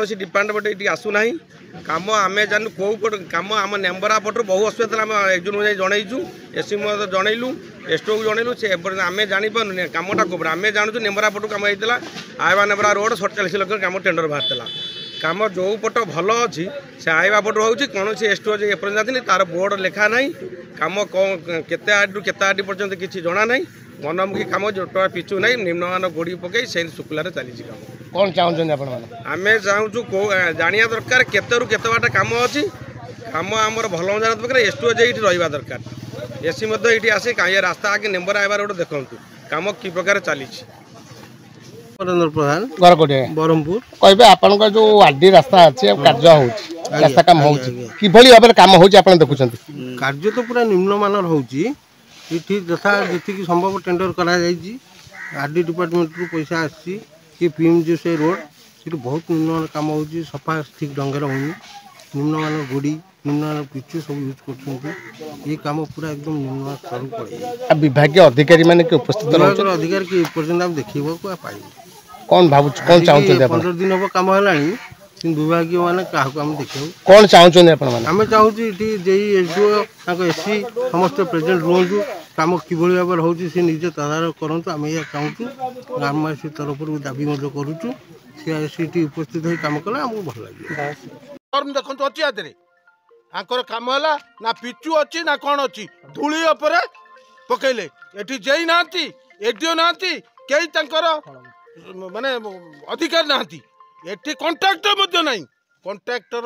कौन डिपार्टमेंट ये आसूना कम आम जानू कौ पट कम आम नेम्बरा पटर बहु असुविधा आम एक जनईचु एससी जनइलु एसटो को जनइलु से आम जापार कमटा कौन आम जानूँ नेम्बरा पटू कम होता आयवा नेम्बरा रोड 47 लाख कम टेंडर बाहर कम जो पट भल अच्छी से आयवा पट हो कौन एसटो एपर्तन तार बोर्ड लेखा ना कम केते आडू केते आडी पर्यंत किसी जना ना मनमुखी कम जो टका पिछू ना निम्नमान गोड़ी पकई से शुक्लार चली कम कौन चाहते आम चाहूँ जाना दरकार केतरु केते बाट कम अच्छी कम आमर भल मजा पाखे एसटो ये रहा दरकार एसी ये आसे कहीं रास्ता आगे नेम्बर आयबार गोटे देखूँ कम कि प्रकार चली नरेंद्र प्रधान घर कोटे ब्रह्मपुर कहे आपण जो आरडी रास्ता अच्छे कार्य हो रास्ता काम हो कि भाव में काम हो देखुं कार्य तो पूरा निम्नमानर होती यथा जी संभव टेंडर करा आरडी डिपार्टमेंट को पैसा आसी पीएमजी से रोड से बहुत निम्न काम हो सफा ठीक ढंग हो निम्नमान गोड़ी निम्नमान पिचु सब यूज कर काम पूरा एकदम निम्न स्तर पड़े विभाग अधिकारी मैंने उपस्थित अधिकारी की पर्यटन देखा पाए कौन भाव कौन चाहते 15 दिन हम कम है विभाग मैंने क्या देखा कौन चाहते आम चाहूँ एसडीओ एससी समस्त प्रेजेंट रुहतु कम कि भाव हो निजे तदारख करूँ आम यह चाहूँ ग्रामवासी तरफ दाबी करुचु सी उपस्थित हो कम कले आमको भल लगे देखो अच्छी आदि आंकर कम है ना पिचु अच्छी ना कौन अच्छी धूली उपरे पकईले एटी जेई ना एडीओ ना कई माने अधिकार ना एटी कंट्राक्टर ना कंट्राक्टर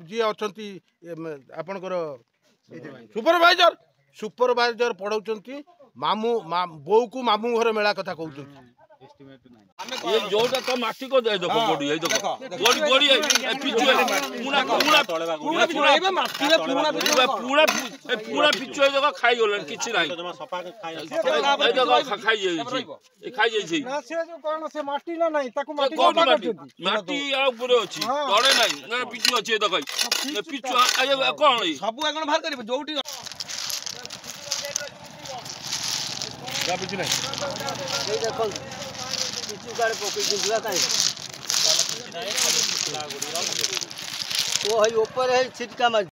जी अच्छा आपणकर सुपरवाइजर पढ़ाऊँ मामू बो को मामू घर मेला कथा कहते ये जोटा तो माटी को दे देखो गोड़ी ये देखो गोड़ी गोड़ी पिचु पूरा पूरा पूरा पूरा माटी रे पूरा पूरा पिचु देखो खाई गलन किछि नाही सफा के खाई ए देखो खाई जाई ए खाई जाई ना से जो कोन से माटी ना नाही ताको माटी सफा करछी माटी आ ऊपर अछि तळे नाही ना पिचु अछि देखो ए पिचु आ कोन सब एगण बाहर करिवे जोटी जा पिचु नाही ए देखो पिचु गाड़ पकई दिला काई वो है ऊपर है छिटका मार